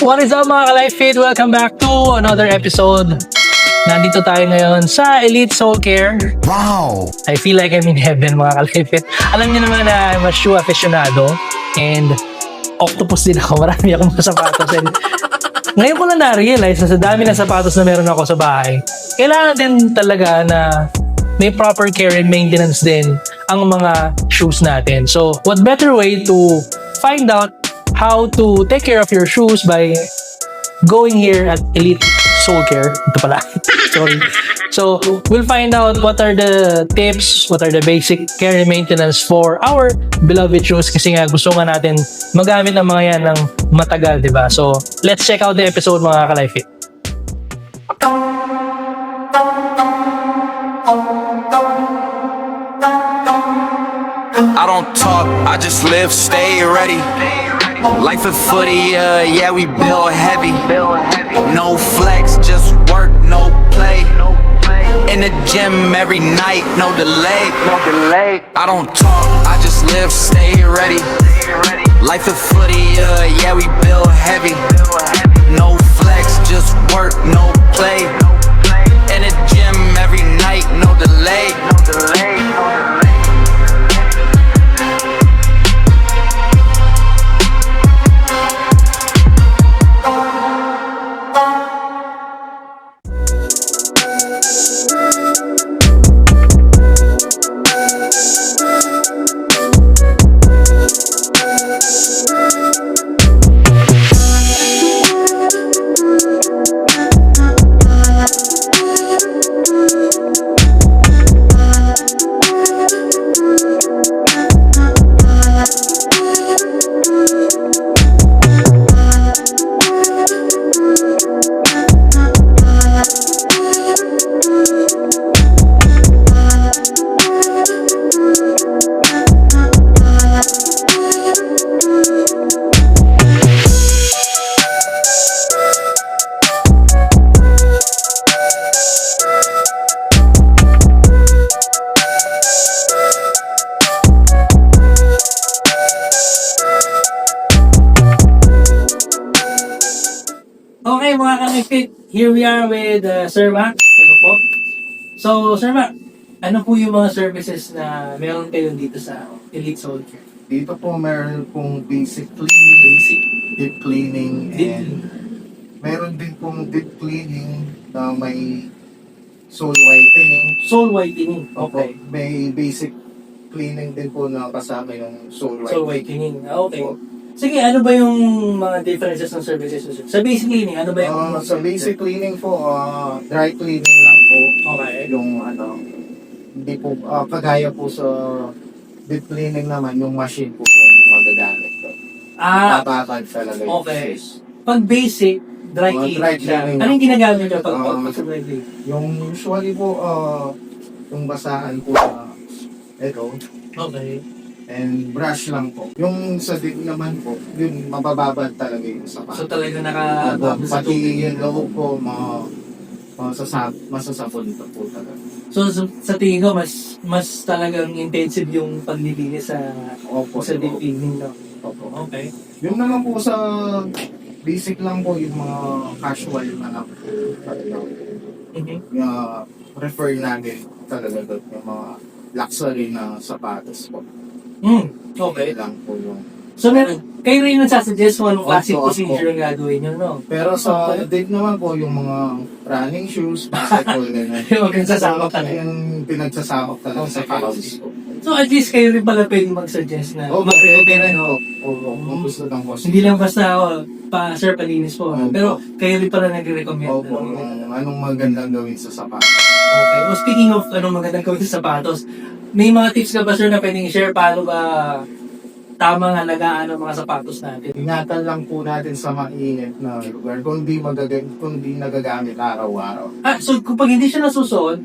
What is up mga ka-Life Fit? Welcome back to another episode. Nandito tayo ngayon sa Elite Soul Care. Wow! I feel like I'm in heaven mga ka-Life Fit. Alam niyo naman na I'm a shoe aficionado and octopus din ako. Marami akong mga sapatos. And ngayon ko lang na-realize na sa dami ng sapatos na meron ako sa bahay, kailangan din talaga na may proper care and maintenance din ang mga shoes natin. So, what better way to find out how to take care of your shoes by going here at Elite Soul Care. Ito pala. Sorry. So, we'll find out what are the tips, what are the basic care and maintenance for our beloved shoes kasi nga gusto nga natin magamit ng mga yan ng matagal, di ba? So, let's check out the episode mga ka-Life Fit. I don't talk, I just live, stay ready. Life of footy, yeah, we build heavy. No flex, just work, no play. In the gym every night, no delay. I don't talk, I just live, stay ready. Life of footy, yeah, we build heavy. No flex, just work, no play. In the gym every night, no delay. Okay mga ka-Life Fit, here we are with Sir Mac. Hello po. So, Sir Mac, ano po yung mga services na meron kayo dito sa Elite Soul Care? Dito po meron pong basic cleaning, Basic. deep cleaning, Deep and meron din pong deep cleaning na may soul whitening. Soul whitening. Opo, Okay. may basic cleaning din po na kasama yung soul Soul whitening. whitening. Okay. Sige, ano ba yung mga differences ng services? Sa basic cleaning, ano ba yung... Sa basic cleaning po, dry cleaning lang po. Okay. Yung hindi po, kagaya po sa deep cleaning naman, yung machine po yung magagamit po. Tatapag talaga yung okay. shoes. Pag basic, dry Dry cleaning siya. cleaning. Ano yung ginagamit nyo pag sa dry cleaning? Yung usually po, yung basahan po na ito, Okay. and brush lang po. Yung sa deep naman po, yun, mabababad talaga yung sapatos. So talaga naka-above sa Pati tubig. yung loob po, masasapon ito po talaga. So sa tingin ko, mas talagang intensive yung paglilinis sa Opo. deep cleaning, no? Opo. Okay. Yung naman po sa basic lang po, yung mga casual na lang po. Mhm. Yung refer namin talaga doon, yung mga luxury na sapatos po. Okay. Lang po yung... So kayo rin nagsasuggest kung anong classic Opo, procedure ang gagawin nyo, no? Pero sa Okay. date naman po, yung mga running shoes, basketball, ganyan. Yung magsasama talaga. Yung pinagsasakop talaga sa Okay. pants po. So at least kayo rin pala pwedeng mag-suggest na O, mag-recommend, no? kung gusto ng boss. Hindi lang basta sir, palinis po. Opo. Pero kayo rin pala nag-recommend. Opo, kung anong magandang gawin sa sapatos. Okay. Well, speaking of anong magandang gawin sa sapatos, may mga tips ka ba sir na pwedeng i-share paano ba tamang halagaan ng mga sapatos natin? Ingatan lang po natin sa mainit na lugar kung di nagagamit araw-araw. So kapag hindi siya nasusuot,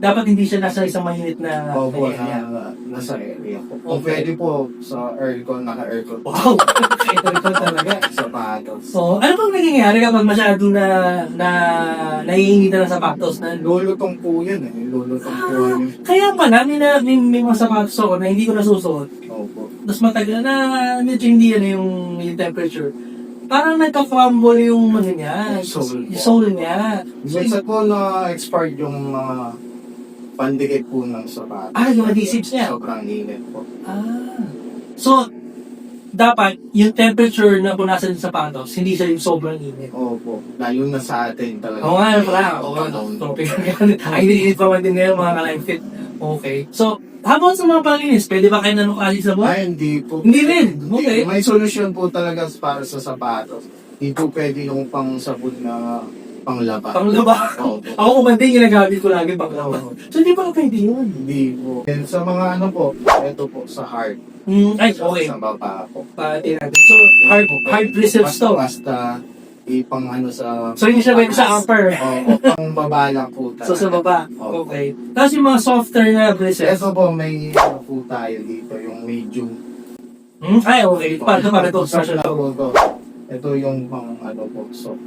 dapat hindi siya nasa isang mainit na Opo, area. nasa area po. Kung Okay. pwede po sa aircon, naka-aircon po. Wow! Ito talaga. Sapatos. So, ano bang nangyayari kapag masyado na naiinitan ng sapatos na Lulutong po yan eh. Lulutong po yan. kaya pala, may mga sapatos ako na hindi ko nasusuot. Opo. Tapos matagal na medyo hindi yan yung temperature. parang nagka-crumble yung ano niya. Yung Yung sole sole niya. Minsan po na-expired yung mga pandikit po ng sapatos. Yung adhesives niya. Sobrang init po. So, dapat yung temperature na punasan sa sapatos, hindi siya yung sobrang init. Opo. Lalo na sa atin talaga. Oo nga, pala. Oo nga, topic. Ay, hindi pa man din ngayon mga ka-life fit. Okay. So, habang sa mga panlinis, pwede ba kayo nanukali sa buwan? Ay, hindi po. Hindi rin. Okay. May solusyon po talaga para sa sapatos. Hindi po pwede yung pang sabon na panglaba. Panglaba. Opo. Ako kumanda ginagamit ko lagi panglaba. So, hindi pa pwede yun. Hindi po. And sa mga ano po, ito po sa heart. Ay, okay. Sa baba po. Pati natin. So, hard bristles to. Basta ipang ano sa... So, hindi siya pwede sa upper. Oo, pang baba lang po talaga. So, sa baba. Opo. Okay. Tapos yung mga softer na bristles. Ito po, may ano po tayo dito, yung medium. Ay, okay. Para to. Special to. Ito yung pang ano po, so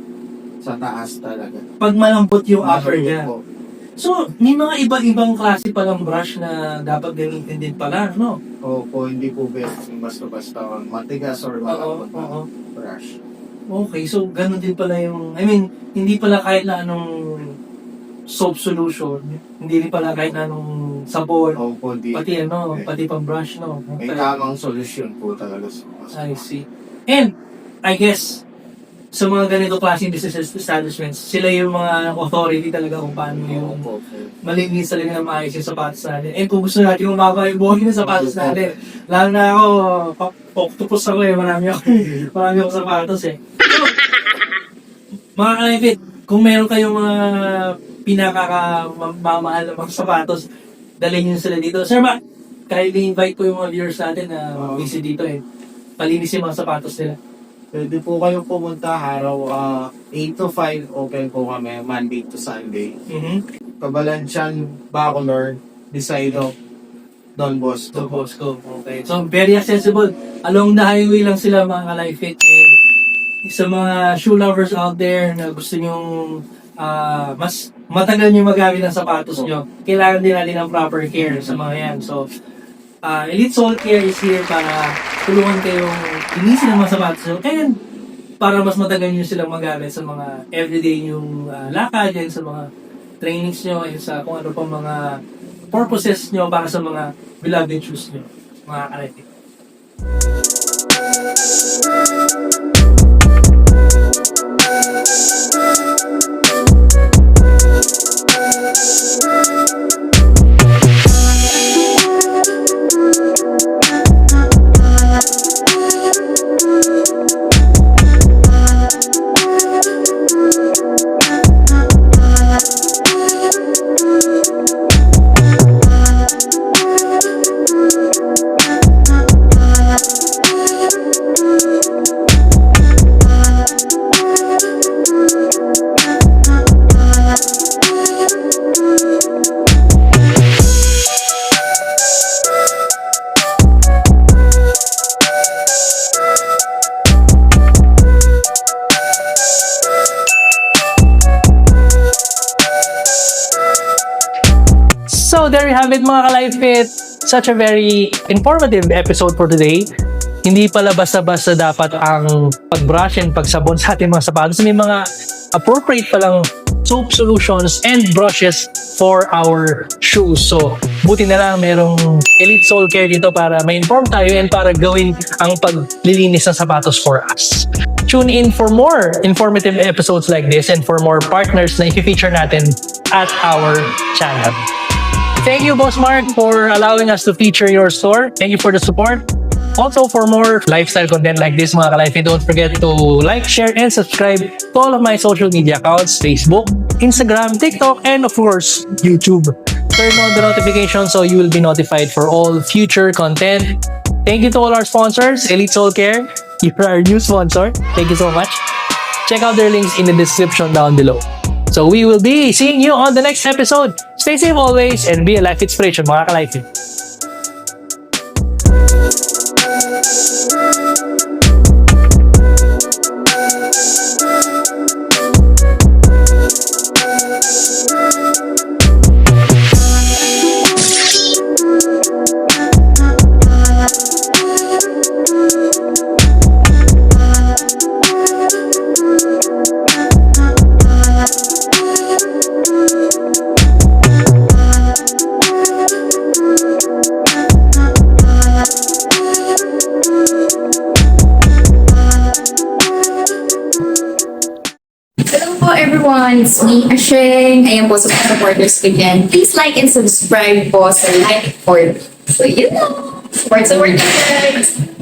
sa taas talaga. Pag malambot yung upper niya. Po. So, may mga iba-ibang klase palang brush na dapat gamitin din pala, no? Opo, hindi po basta-basta matigas or malambot Oo. na brush. Okay, so ganun din pala yung, hindi pala kahit na anong soap solution, hindi rin pala kahit na anong sabon, Opo, pati pang brush, no? may tamang solusyon po talaga sa I see. And, I guess, sa mga ganito klaseng business establishments, sila yung mga authority talaga kung paano yung Opo. malinis talaga na maayos yung sapatos natin. And kung gusto natin umaba yung buhay ng sapatos natin, lalo na ako, octopus ako marami ako sapatos eh. So, mga kalipit, kung meron kayong mga pinaka-mamahal na mga sapatos, dalhin nyo sila dito. Sir, kahit invite ko yung mga viewers natin na visit dito palinis yung mga sapatos nila. Pwede po kayong pumunta araw 8 to 5, open po kami Monday to Sunday. Kabalansyan, Bacolor, beside of Don So, Bosco. Bosco. Okay. So, very accessible. Along the highway lang sila mga ka-life fit. And sa mga shoe lovers out there na gusto nyong mas matagal nyo magamit ang sapatos nyo, kailangan din natin ng proper care sa mga yan. So, Elite Soul Care is here para tulungan kayong linisin ang mga sapatos nyo. And para mas matagal nyo silang magamit sa mga everyday nyong lakad, yan sa mga trainings nyo, and sa kung ano pang mga purposes nyo para sa mga beloved shoes nyo, mga ka-life. So, there you have it mga ka-life fit. Such a very informative episode for today. Hindi pala basta-basta dapat ang pag-brush and pagsabon sa ating mga sapatos. May mga appropriate palang soap solutions and brushes for our shoes. So, buti na lang merong Elite Soul Care dito para ma-inform tayo and para gawin ang paglilinis ng sapatos for us. Tune in for more informative episodes like this and for more partners na i-feature natin at our channel. Thank you, Boss Mark, for allowing us to feature your store. Thank you for the support. Also, for more lifestyle content like this, mga ka-life, don't forget to like, share, and subscribe to all of my social media accounts, Facebook, Instagram, TikTok, and of course, YouTube. Turn on the notification so you will be notified for all future content. Thank you to all our sponsors, Elite Soul Care. You're our new sponsor. Thank you so much. Check out their links in the description down below. So we will be seeing you on the next episode. Stay safe always and be a life inspiration, mga ka-life. po everyone, it's me, Asheng. Ayan po sa mga supporters ko dyan. Please like and subscribe po sa Like for. So yun know, support guys!